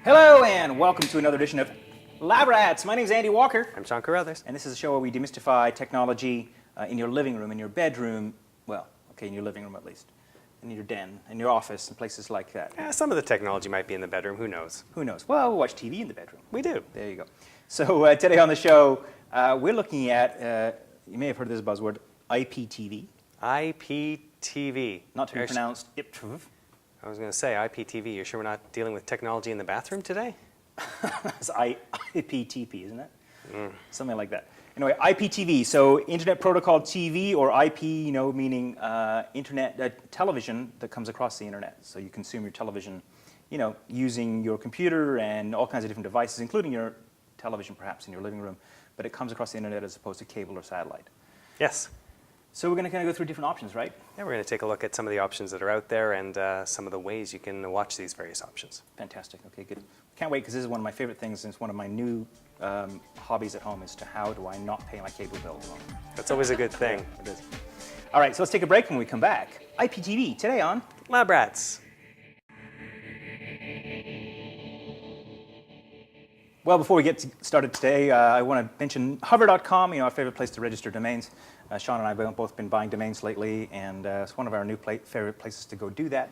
Hello and welcome to another edition of Lab Rats. My name is Andy Walker. I'm Sean Carruthers. And this is a show where we demystify technology in your living room, in your bedroom, well, okay, in your living room at least, in your den, in your office, and places like that. Yeah, some of the technology might be in the bedroom, who knows? Who knows? Well, we watch TV in the bedroom. We do. There you go. So today on the show, we're looking at, you may have heard of this buzzword, IPTV. IPTV. Not to be pronounced IPTV. I was going to say IPTV. You're sure we're not dealing with technology in the bathroom today? It's IPTV, isn't it? Something like that. Anyway, IPTV, so Internet Protocol TV, or IP, meaning internet television that comes across the internet. So you consume your television, using your computer and all kinds of different devices, including your television perhaps in your living room, but it comes across the internet as opposed to cable or satellite. Yes. So we're going to kind of go through different options, right? Yeah, we're going to take a look at some of the options that are out there and some of the ways you can watch these various options. Fantastic. Okay, good. Can't wait, because this is one of my favorite things, and it's one of my new hobbies at home, is to how do I not pay my cable bill? That's always a good thing. Yeah, it is. All right, so let's take a break. When we come back, IPTV, today on Lab Rats. Well, before we get started today, I want to mention hover.com, our favorite place to register domains. Sean and I have both been buying domains lately, and it's one of our new favorite places to go do that.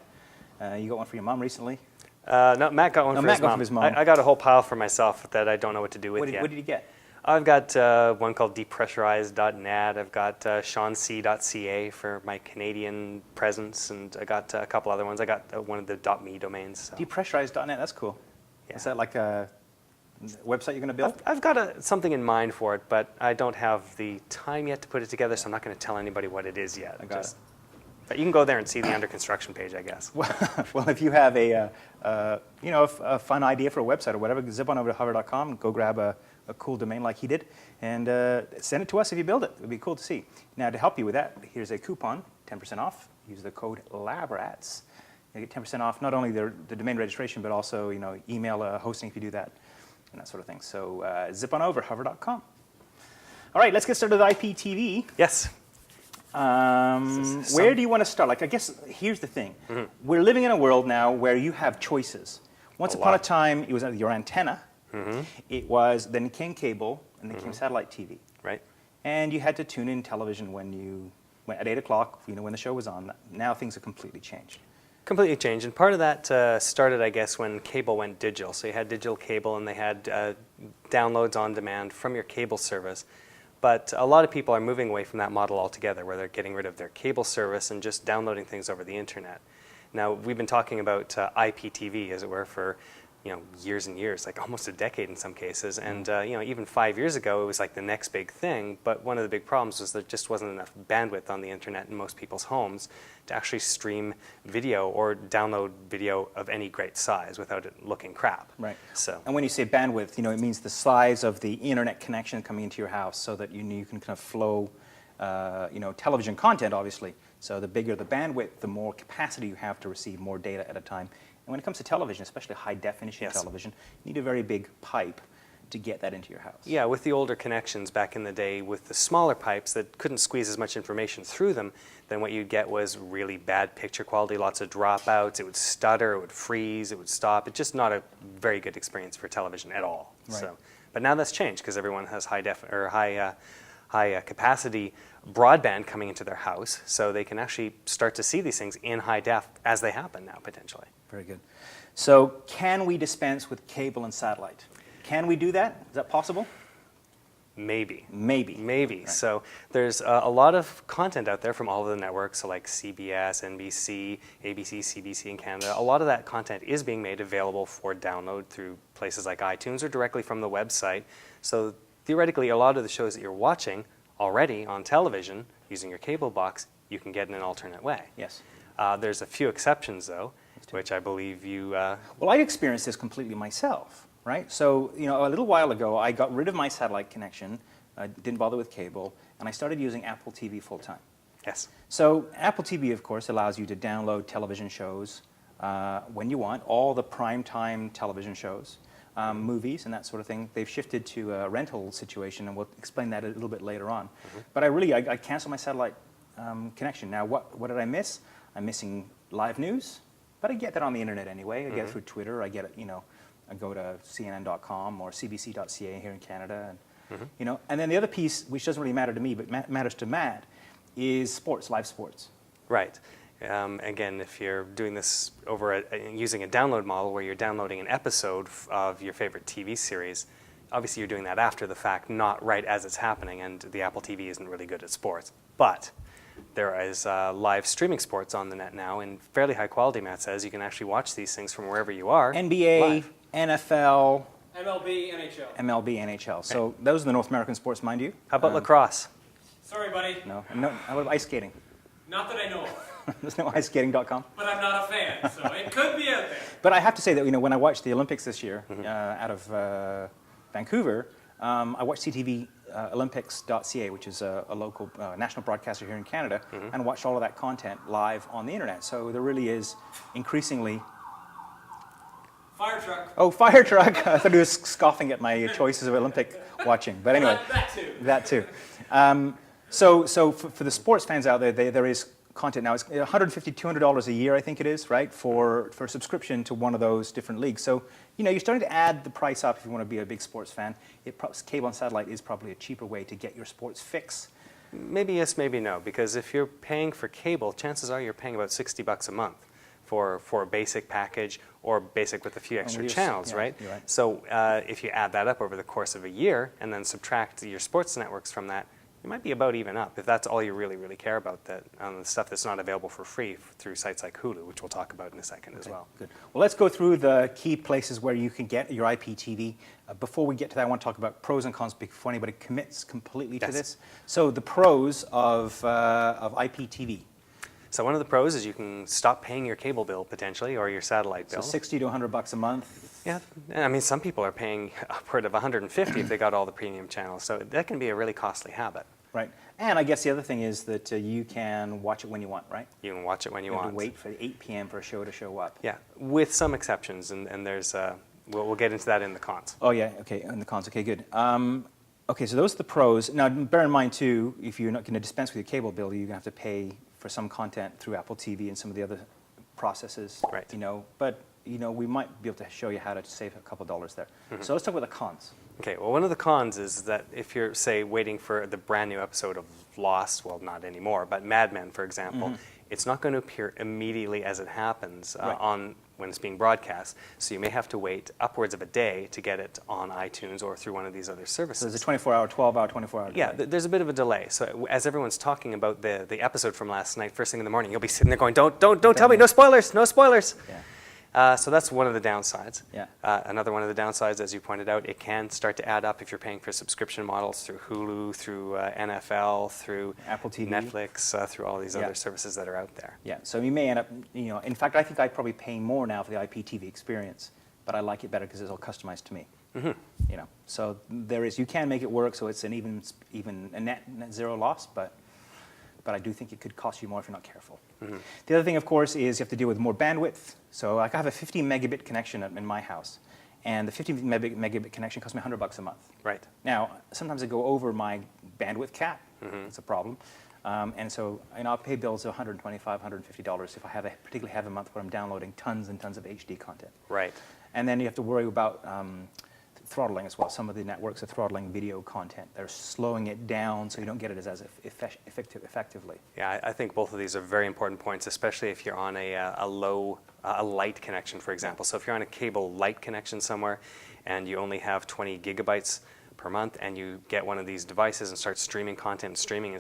You got one for your mom recently? No, Matt got one for his mom. I got a whole pile for myself that I don't know what to do with yet. What did you get? I've got one called depressurized.net. I've got seanc.ca for my Canadian presence, and I got a couple other ones. I got one of the .me domains. So. Depressurized.net, that's cool. Yeah. Is that like a website you're going to build? I've got something in mind for it, but I don't have the time yet to put it together, so I'm not going to tell anybody what it is yet. I got it. But you can go there and see the under construction page, I guess. Well, if you have a fun idea for a website or whatever, zip on over to hover.com, go grab a cool domain like he did, and send it to us if you build it. It would be cool to see. Now, to help you with that, here's a coupon, 10% off. Use the code LABRATS. You get 10% off not only the domain registration, but also email hosting if you do that, and that sort of thing. So zip on over, hover.com. All right, let's get started with IPTV. Yes. Where do you want to start? I guess here's the thing. Mm-hmm. We're living in a world now where you have choices. Once upon a time, it was your antenna. Mm-hmm. Then came cable, and then came satellite TV. Right. And you had to tune in television when you went at 8 o'clock, when the show was on. Now things have completely changed. Completely changed, and part of that started, I guess, when cable went digital. So you had digital cable, and they had downloads on demand from your cable service. But a lot of people are moving away from that model altogether, where they're getting rid of their cable service and just downloading things over the internet. Now, we've been talking about IPTV, as it were, for years and years, like almost a decade in some cases. And even 5 years ago, it was like the next big thing. But one of the big problems was there just wasn't enough bandwidth on the internet in most people's homes to actually stream video or download video of any great size without it looking crap. Right. So. And when you say bandwidth, it means the size of the internet connection coming into your house, so that you can kind of flow, television content, obviously. So the bigger the bandwidth, the more capacity you have to receive more data at a time. And when it comes to television, especially high-definition television, you need a very big pipe to get that into your house. Yeah, with the older connections back in the day, with the smaller pipes that couldn't squeeze as much information through them, then what you'd get was really bad picture quality, lots of dropouts, it would stutter, it would freeze, it would stop. It's just not a very good experience for television at all. Right. So, but now that's changed, because everyone has high capacity broadband coming into their house, so they can actually start to see these things in high def as they happen now, potentially. Very good. So can we dispense with cable and satellite? Can we do that? Is that possible? Maybe. Maybe. Right. So there's a lot of content out there from all of the networks, so like CBS, NBC, ABC, CBC in Canada. A lot of that content is being made available for download through places like iTunes or directly from the website. So theoretically, a lot of the shows that you're watching already on television using your cable box, you can get in an alternate way. Yes. There's a few exceptions, though, which I believe you... Well, I experienced this completely myself, right? So, a little while ago, I got rid of my satellite connection, didn't bother with cable, and I started using Apple TV full-time. Yes. So Apple TV, of course, allows you to download television shows when you want, all the primetime television shows, movies and that sort of thing. They've shifted to a rental situation, and we'll explain that a little bit later on. Mm-hmm. But I canceled my satellite connection. Now, what did I miss? I'm missing live news, but I get that on the internet anyway. I get it through Twitter. I get it, I go to CNN.com or CBC.ca here in Canada, and and then the other piece, which doesn't really matter to me, but matters to Matt, is sports, live sports. Right. Again, if you're doing this over using a download model where you're downloading an episode of your favorite TV series, obviously you're doing that after the fact, not right as it's happening, and the Apple TV isn't really good at sports. But there is live streaming sports on the net now in fairly high quality, Matt says. You can actually watch these things from wherever you are. NBA, live. NFL, MLB, NHL. MLB, NHL. So those are the North American sports, mind you. How about lacrosse? Sorry, buddy. No. How about ice skating? Not that I know of. There's no iceskating.com. But I'm not a fan, so it could be out there. But I have to say that when I watched the Olympics this year out of Vancouver, I watched CTV Olympics.ca, which is a local national broadcaster here in Canada, and watched all of that content live on the internet. So there really is increasingly... Fire truck. Oh, fire truck! I thought he was scoffing at my choices of Olympic watching. But anyway, That too. So for the sports fans out there, there is content now. It's $150, $200 a year, I think it is, right, for subscription to one of those different leagues. So you're starting to add the price up if you want to be a big sports fan. Cable and satellite is probably a cheaper way to get your sports fix. Maybe yes, maybe no, because if you're paying for cable, chances are you're paying about $60 a month for a basic package or basic with a few extra channels, right? You're right. So if you add that up over the course of a year and then subtract your sports networks from that, you might be about even up if that's all you really, really care about, the stuff that's not available for free through sites like Hulu, which we'll talk about in a second as well. Good. Well, let's go through the key places where you can get your IPTV. Before we get to that, I want to talk about pros and cons before anybody commits completely to this. So the pros of IPTV. So one of the pros is you can stop paying your cable bill potentially, or your satellite bill. So $60 to $100 a month. Yeah, I mean, some people are paying upward of $150 if they got all the premium channels. So that can be a really costly habit. Right. And I guess the other thing is that you can watch it when you want, right? You can watch it when you You want. have to wait for 8 p.m. for a show to show up. Yeah, with some exceptions, and there's we'll get into that in the cons. Oh yeah, okay, in the cons. Okay, good. Okay, so those are the pros. Now, bear in mind too, if you're not going to dispense with your cable bill, you're going to have to pay for some content through Apple TV and some of the other processes. Right. But we might be able to show you how to save a couple dollars there. So let's talk about the cons. Okay, well, one of the cons is that if you're, say, waiting for the brand new episode of Lost, well, not anymore, but Mad Men, for example, it's not going to appear immediately as it happens Right. when it's being broadcast. So you may have to wait upwards of a day to get it on iTunes or through one of these other services. So there's a 24-hour, 12-hour, 24-hour delay. Yeah, there's a bit of a delay. So as everyone's talking about the episode from last night, first thing in the morning, you'll be sitting there going, don't tell me, no spoilers, no spoilers. Yeah. So that's one of the downsides. Yeah. Another one of the downsides, as you pointed out, it can start to add up if you're paying for subscription models through Hulu, through NFL, through Apple TV. Netflix, through all these other services that are out there. Yeah, so you may end up, in fact, I think I'd probably pay more now for the IPTV experience, but I like it better because it's all customized to me. So you can make it work, so it's an even a net zero loss, but I do think it could cost you more if you're not careful. The other thing, of course, is you have to deal with more bandwidth. So like I have a 50 megabit connection in my house, and the 50 megabit connection costs me $100 a month. Right. Now, sometimes I go over my bandwidth cap. It's a problem. And so I'll pay bills of $125, $150 if I have a particularly heavy month where I'm downloading tons and tons of HD content. Right. And then you have to worry about throttling as well. Some of the networks are throttling video content. They're slowing it down so you don't get it as effectively. Yeah, I think both of these are very important points, especially if you're on a light connection, for example. So if you're on a cable light connection somewhere and you only have 20 gigabytes per month and you get one of these devices and start streaming content, streaming,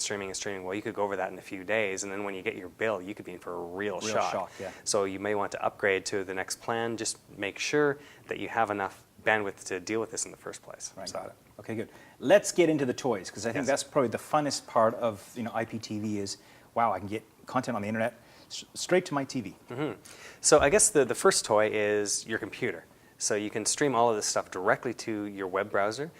well, you could go over that in a few days, and then when you get your bill, you could be in for a real shock. Yeah. So you may want to upgrade to the next plan. Just make sure that you have enough bandwidth to deal with this in the first place. Right, So- got it. Okay, good. Let's get into the toys, because I think that's probably the funnest part of IPTV is, wow, I can get content on the internet straight to my TV. So I guess the first toy is your computer. So you can stream all of this stuff directly to your web browser.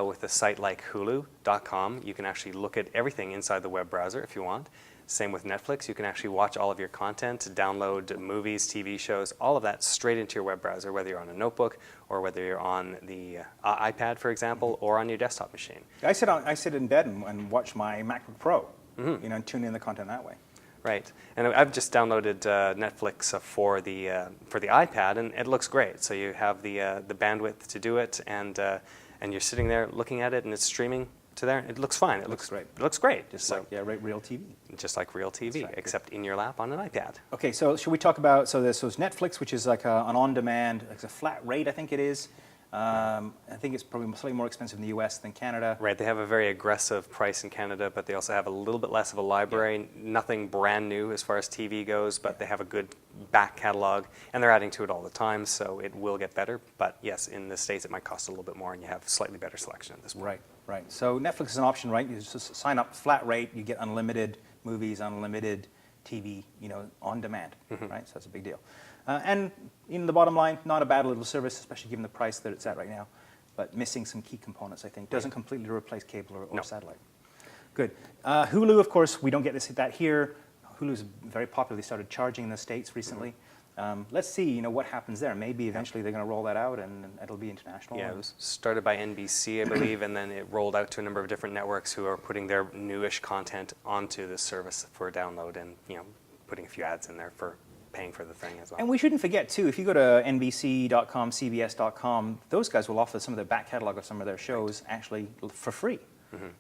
With a site like Hulu.com, you can actually look at everything inside the web browser if you want. Same with Netflix. You can actually watch all of your content, download movies, TV shows, all of that straight into your web browser, whether you're on a notebook or whether you're on the iPad, for example, or on your desktop machine. I sit in bed and watch my MacBook Pro, and tune in the content that way. Right, and I've just downloaded Netflix for the iPad, and it looks great. So you have the bandwidth to do it, and you're sitting there looking at it, and it's streaming to there. It looks fine. It looks great. It looks great. Just like real TV. Just like real TV, right. except in your lap on an iPad. Okay, so should we talk about, so there's Netflix, which is like an on-demand, it's a flat rate, I think it is. I think it's probably slightly more expensive in the US than Canada. Right, they have a very aggressive price in Canada, but they also have a little bit less of a library. Nothing brand new as far as TV goes, but they have a good back catalog, and they're adding to it all the time, so it will get better. But yes, in the States it might cost a little bit more, and you have slightly better selection at this point. Right, right. So Netflix is an option, right? You just sign up flat rate, you get unlimited movies, unlimited TV, on demand, right? So that's a big deal. And the bottom line, not a bad little service, especially given the price that it's at right now, but missing some key components, I think. Doesn't completely replace cable or satellite. Good. Hulu, of course, we don't get that here. Hulu's very popular. They started charging in the States recently. Let's see, what happens there. Maybe eventually they're going to roll that out and it'll be international. Yeah, it was started by NBC, I believe, and then it rolled out to a number of different networks who are putting their newish content onto this service for download and, putting a few ads in there for paying for the thing as well. And we shouldn't forget, too, if you go to NBC.com, CBS.com, those guys will offer some of their back catalog of some of their shows actually for free.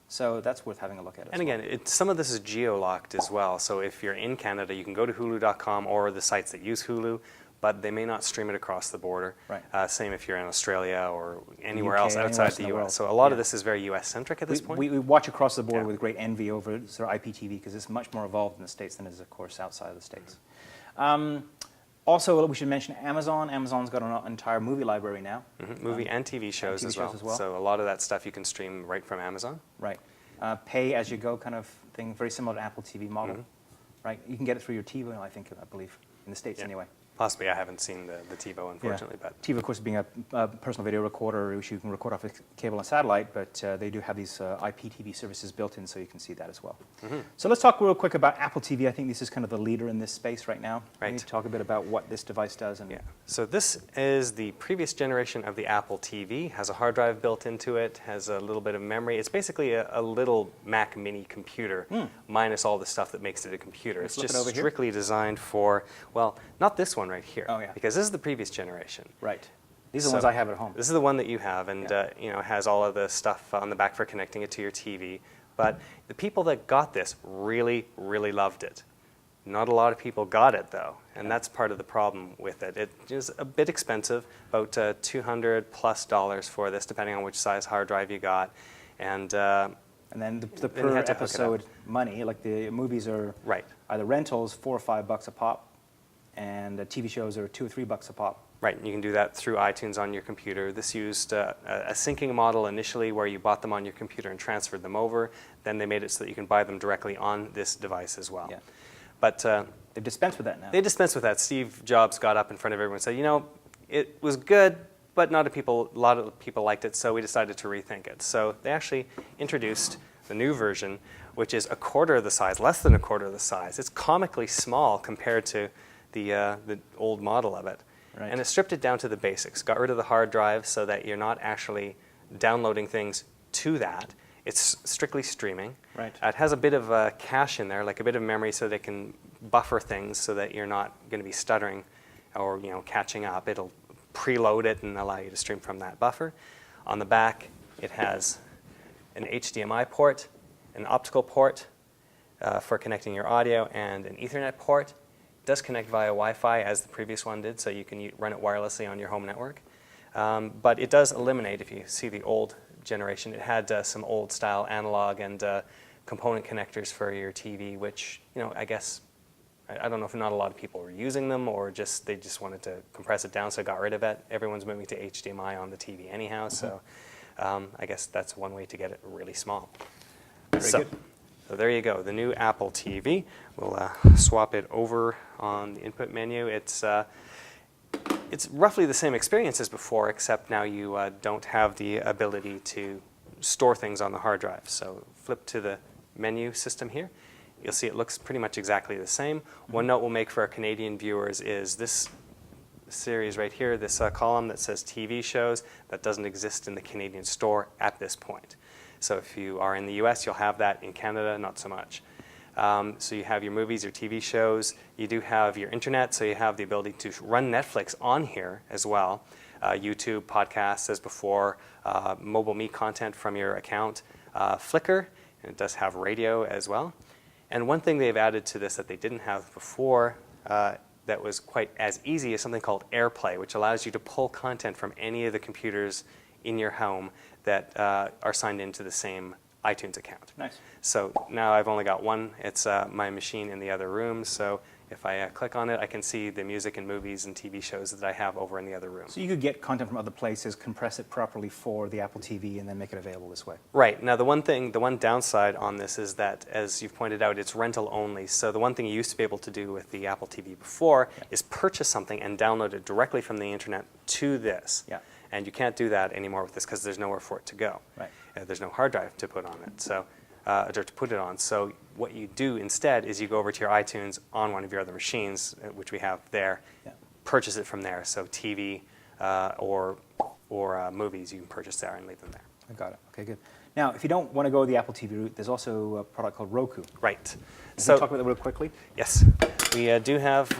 So that's worth having a look at. And again, some of this is geo-locked as well. So if you're in Canada, you can go to Hulu.com or the sites that use Hulu, but they may not stream it across the border. Right. Same if you're in Australia or anywhere UK, else outside the US. So a lot of this is very US-centric at this point. We watch across the board with great envy over IPTV because it's much more evolved in the States than it is, of course, outside of the States. Also, we should mention Amazon. Amazon's got an entire movie library now. Movie and TV shows as well. So a lot of that stuff you can stream right from Amazon. Right. Pay-as-you-go kind of thing, very similar to Apple TV model. Right. You can get it through your TiVo, I believe, in the States anyway. Possibly. I haven't seen the TiVo, unfortunately. But TiVo, of course, being a personal video recorder, which you can record off a cable and satellite, but they do have these IPTV services built in, so you can see that as well. So let's talk real quick about Apple TV. I think this is kind of the leader in this space right now. Right. We need to talk a bit about what this device does. And So this is the previous generation of the Apple TV. Has a hard drive built into it, has a little bit of memory. It's basically a little Mac mini computer, minus all the stuff that makes it a computer. It's just strictly designed for, well, not this one right here, because this is the previous generation. Right. These are the ones I have at home. This is the one that you have, and it has all of the stuff on the back for connecting it to your TV. But the people that got this really, really loved it. Not a lot of people got it, though, and that's part of the problem with it. It is a bit expensive, about $200+ for this, depending on which size hard drive you got. And then the per episode money, like the movies are either rentals, $4 or $5 a pop, and TV shows are $2 or $3 a pop. Right, you can do that through iTunes on your computer. This used a syncing model initially where you bought them on your computer and transferred them over. Then they made it so that you can buy them directly on this device as well. But they've dispensed with that now. They dispensed with that. Steve Jobs got up in front of everyone and said, it was good, but not a lot of people liked it, so we decided to rethink it. So they actually introduced the new version, which is a quarter of the size, less than a quarter of the size. It's comically small compared to the old model of it. Right. And it stripped it down to the basics. Got rid of the hard drive so that you're not actually downloading things to that. It's strictly streaming. Right. It has a bit of cache in there, like a bit of memory, so they can buffer things so that you're not going to be stuttering or catching up. It'll preload it and allow you to stream from that buffer. On the back, it has an HDMI port, an optical port for connecting your audio, and an Ethernet port. Does connect via Wi-Fi as the previous one did, so you can run it wirelessly on your home network. But it does eliminate, if you see the old generation, it had some old style analog and component connectors for your TV, which, I guess, I don't know if not a lot of people were using them or they just wanted to compress it down, so got rid of it. Everyone's moving to HDMI on the TV anyhow, so I guess that's one way to get it really small. Very good. So there you go, the new Apple TV. We'll swap it over on the input menu. It's roughly the same experience as before, except now you don't have the ability to store things on the hard drive. So flip to the menu system here. You'll see it looks pretty much exactly the same. One note we'll make for our Canadian viewers is this series right here, this column that says TV shows, that doesn't exist in the Canadian store at this point. So if you are in the US, you'll have that. In Canada, not so much. So you have your movies, your TV shows. You do have your internet, so you have the ability to run Netflix on here as well. YouTube, podcasts, as before, mobile me content from your account, Flickr, and it does have radio as well. And one thing they've added to this that they didn't have before that was quite as easy is something called AirPlay, which allows you to pull content from any of the computers in your home that are signed into the same iTunes account. Nice. So now I've only got one. It's my machine in the other room. So if I click on it, I can see the music and movies and TV shows that I have over in the other room. So you could get content from other places, compress it properly for the Apple TV, and then make it available this way. Right. Now, the one downside on this is that, as you've pointed out, it's rental only. So the one thing you used to be able to do with the Apple TV before is purchase something and download it directly from the internet to this. Yeah. And you can't do that anymore with this because there's nowhere for it to go. Right. There's no hard drive to put on it. So, or to put it on. So what you do instead is you go over to your iTunes on one of your other machines, which we have there, purchase it from there. So TV or movies, you can purchase there and leave them there. I got it. Okay, good. Now, if you don't want to go the Apple TV route, there's also a product called Roku. Right. Can So you talk about that real quickly? yes, we do have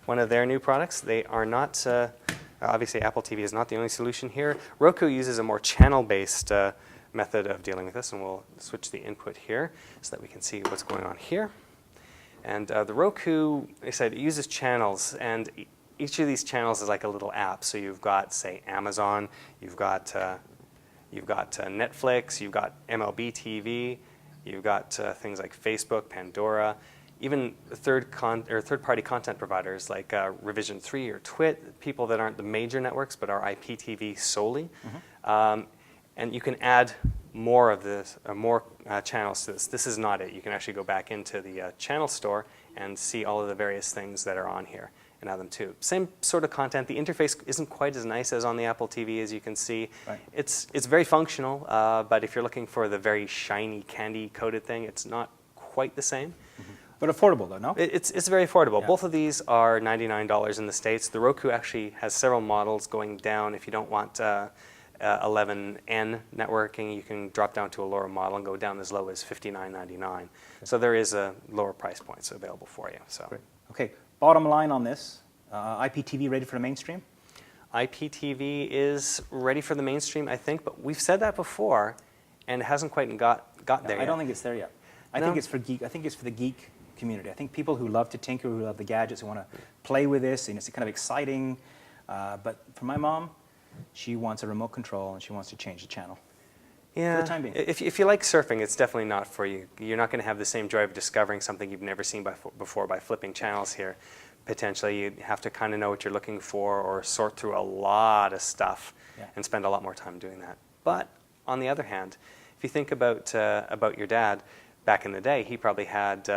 one of their new products. They are not, obviously Apple TV is not the only solution here. Roku uses a more channel-based method of dealing with this, and we'll switch the input here so that we can see what's going on here. And the Roku, they said, it uses channels, and each of these channels is like a little app. So you've got, say, Amazon, you've got Netflix, you've got MLB TV, you've got things like Facebook, Pandora, even third-party content providers like Revision 3 or Twit, people that aren't the major networks but are IPTV solely. Mm-hmm. And you can add more of this, more channels to this. This is not it. You can actually go back into the channel store and see all of the various things that are on here and add them too. Same sort of content. The interface isn't quite as nice as on the Apple TV, as you can see. Right. It's very functional, but if you're looking for the very shiny, candy-coated thing, it's not quite the same. Mm-hmm. But affordable, though, no? It's very affordable. Yeah. Both of these are $99 in the States. The Roku actually has several models going down. If you don't want 11N networking, you can drop down to a lower model and go down as low as $59.99. Okay. So there is a lower price points available for you. So. Great. Okay, bottom line on this, IPTV ready for the mainstream? IPTV is ready for the mainstream, I think, but we've said that before, and it hasn't quite got there yet. I don't think it's there yet. I think it's for geek. I think it's for the geek community. I think people who love to tinker, who love the gadgets, who want to play with this, and it's kind of exciting. But for my mom, she wants a remote control, and she wants to change the channel. Yeah. For the time being. If you like surfing, it's definitely not for you. You're not going to have the same joy of discovering something you've never seen before by flipping channels here. Potentially, you have to kind of know what you're looking for or sort through a lot of stuff and spend a lot more time doing that. But on the other hand, if you think about your dad, back in the day, he probably had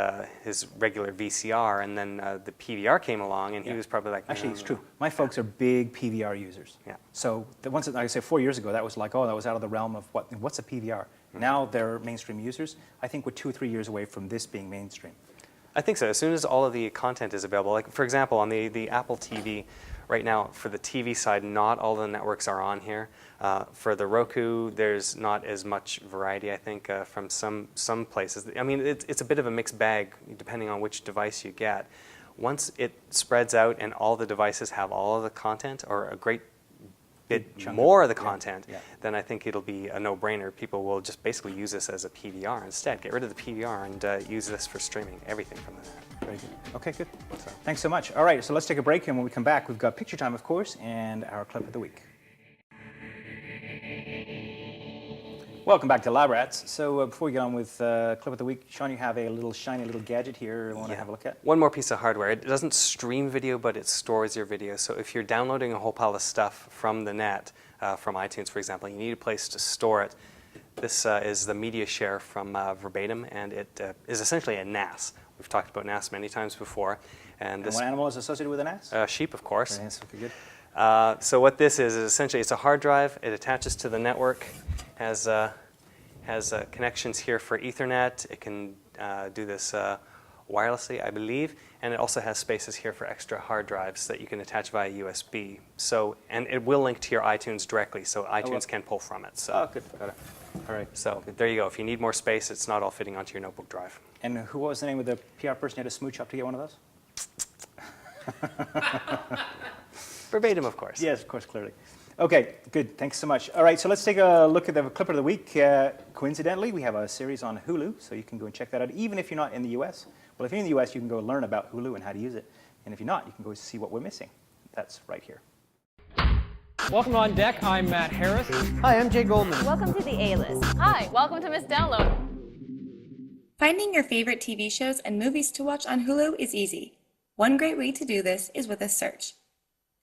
his regular VCR, and then the PVR came along, and he was probably like, Actually, it's true. My folks are big PVR users. Yeah. So once, like I said, 4 years ago, that was like, oh, that was out of the realm of what's a PVR? Mm-hmm. Now they're mainstream users. I think we're 2 or 3 years away from this being mainstream. I think so. As soon as all of the content is available, like for example, on the Apple TV, right now for the TV side, not all the networks are on here. For the Roku, there's not as much variety, I think, from some places. I mean, it's a bit of a mixed bag depending on which device you get. Once it spreads out and all the devices have all of the content, or a great bit more of the content, then I think it'll be a no-brainer. People will just basically use this as a PVR instead. Get rid of the PVR and use this for streaming everything from the net. Very good. Okay, good. So, thanks so much. All right, so let's take a break, and when we come back, we've got picture time, of course, and our clip of the week. Welcome back to Lab Rats. So before we get on with clip of the week, Sean, you have a little shiny little gadget here you want to have a look at? One more piece of hardware. It doesn't stream video, but it stores your video. So if you're downloading a whole pile of stuff from the net, from iTunes, for example, you need a place to store it. This is the media share from Verbatim, and it is essentially a NAS. We've talked about NAS many times before. And what animal is associated with a NAS? Sheep, of course. Yes, okay, good. So what this is essentially it's a hard drive. It attaches to the network, has connections here for Ethernet. It can do this wirelessly, I believe, and it also has spaces here for extra hard drives that you can attach via USB. So, and it will link to your iTunes directly, so iTunes can pull from it. So. Oh, good. Got it. All right. So there you go. If you need more space, it's not all fitting onto your notebook drive. And what was the name of the PR person you had to smooch up to get one of those? Verbatim, of course. Yes, of course, clearly. Okay, good. Thanks so much. All right, so let's take a look at the clip of the week. Coincidentally, we have a series on Hulu, so you can go and check that out, even if you're not in the U.S. Well, if you're in the U.S., you can go learn about Hulu and how to use it. And if you're not, you can go see what we're missing. That's right here. Welcome on deck. I'm Matt Harris. Hi, I'm Jay Goldman. Welcome to the A-List. Hi, welcome to Miss Download. Finding your favorite TV shows and movies to watch on Hulu is easy. One great way to do this is with a search.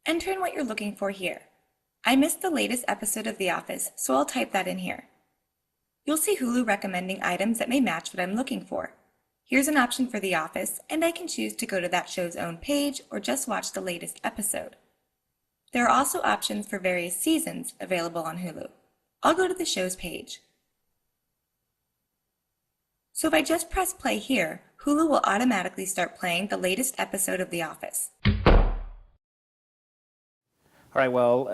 Enter in what you're looking for here. I missed the latest episode of The Office, so I'll type that in here. You'll see Hulu recommending items that may match what I'm looking for. Here's an option for The Office, and I can choose to go to that show's own page or just watch the latest episode. There are also options for various seasons available on Hulu. I'll go to the show's page. So if I just press play here, Hulu will automatically start playing the latest episode of The Office. All right, well,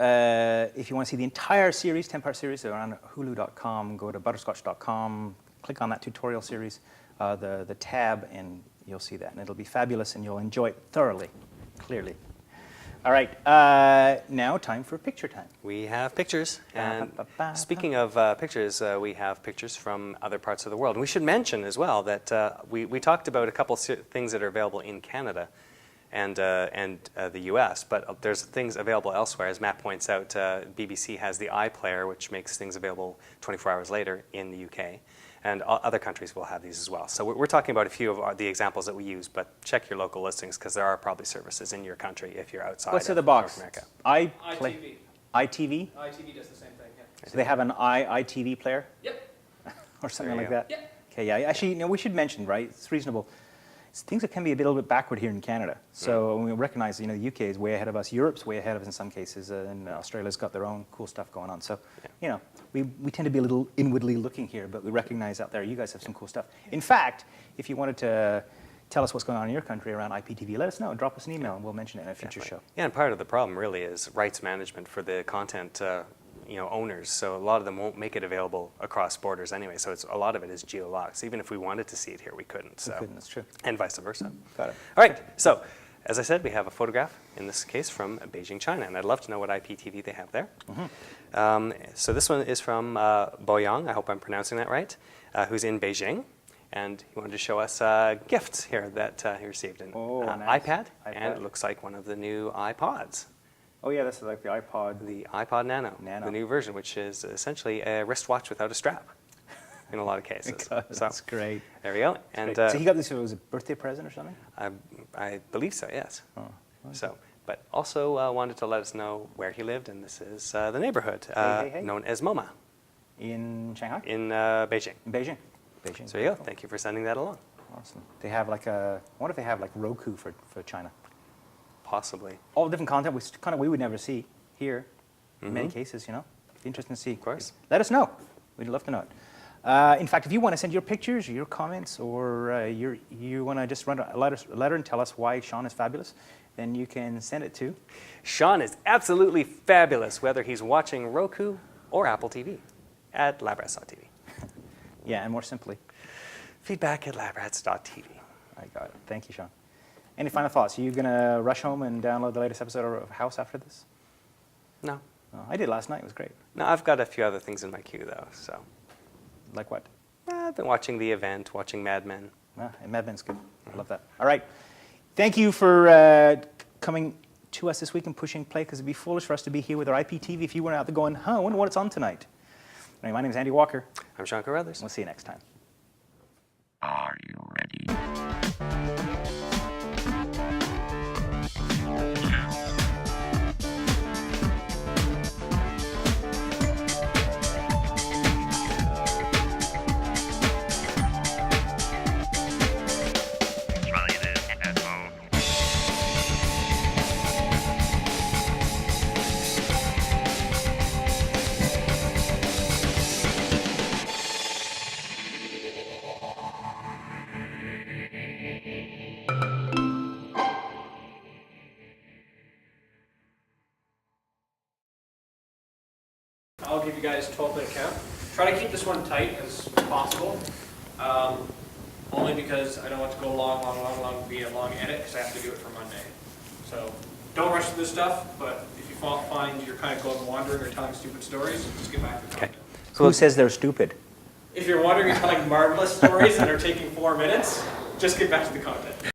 if you want to see the entire series, 10-part series, they're on hulu.com. Go to butterscotch.com, click on that tutorial series, the tab, and you'll see that. And it'll be fabulous, and you'll enjoy it thoroughly, clearly. All right, now time for picture time. We have pictures, and speaking of pictures, we have pictures from other parts of the world. And we should mention as well that we talked about a couple things that are available in Canada and the U.S., but there's things available elsewhere. As Matt points out, BBC has the iPlayer, which makes things available 24 hours later in the U.K., and other countries will have these as well. So we're talking about a few of the examples that we use, but check your local listings because there are probably services in your country if you're outside What's in of the box? North America. ITV. ITV? ITV does the same thing, yeah. So they have an ITV player Yep. or something There like you that? go. Okay, yeah. Actually, we should mention, right, it's reasonable. Things that can be a little bit backward here in Canada. So we recognize, the UK is way ahead of us. Europe's way ahead of us in some cases, and Australia's got their own cool stuff going on. So, we tend to be a little inwardly looking here, but we recognize out there you guys have some cool stuff. In fact, if you wanted to tell us what's going on in your country around IPTV, let us know. Drop us an email, and we'll mention it in a future show. Yeah, and part of the problem really is rights management for the content owners. So a lot of them won't make it available across borders anyway. So a lot of it is geo-locked. So even if we wanted to see it here, we couldn't. So. We couldn't, that's true. And vice versa. Got it. All right. So as I said, we have a photograph in this case from Beijing, China, and I'd love to know what IPTV they have there. So this one is from Boyang. I hope I'm pronouncing that right. Who's in Beijing. And he wanted to show us gifts here that he received. An nice. iPad, and it looks like one of the new iPods. Oh, yeah, this is like the iPod. The iPod Nano, the new version, which is essentially a wristwatch without a strap in a lot of cases. That's great. There we go. And So he got this, was it a birthday present or something? I believe so, yes. Oh, okay. So, but also wanted to let us know where he lived, and this is the neighborhood Hey. known as MoMA In Shanghai? in Beijing. In Beijing. Beijing. So there you go. Thank you for sending that along. Awesome. They have like I wonder if they have like Roku for China. Possibly. All the different content we would never see here in many cases, Be interesting to see. Of course. Let us know. We'd love to know it. In fact, if you want to send your pictures or your comments or you want to just run a letter and tell us why Sean is fabulous, then you can send it to Sean is absolutely fabulous, whether he's watching Roku or Apple TV at labrats.tv. Yeah, and more simply. Feedback at labrats.tv. I got it. Thank you, Sean. Any final thoughts? Are you going to rush home and download the latest episode of House after this? No. Oh, I did last night. It was great. No, I've got a few other things in my queue, though. So Like what? I've been watching The Event, watching Mad Men. And Mad Men's good. I love that. All right. Thank you for coming to us this week and pushing play, because it'd be foolish for us to be here with our IPTV if you weren't out there going, I wonder what's on tonight. Anyway, my name is Andy Walker. I'm Sean Carruthers. We'll see you next time. Are you ready? Try this at home. I'll give you guys 12-minute count. Try to keep this one tight as possible, only because I don't want to go long, be a long edit, because I have to do it for Monday. So don't rush through this stuff, but if you find you're kind of going wandering or telling stupid stories, just get back to the content. Who says they're stupid? If you're wandering and telling marvelous stories that are taking 4 minutes, just get back to the content.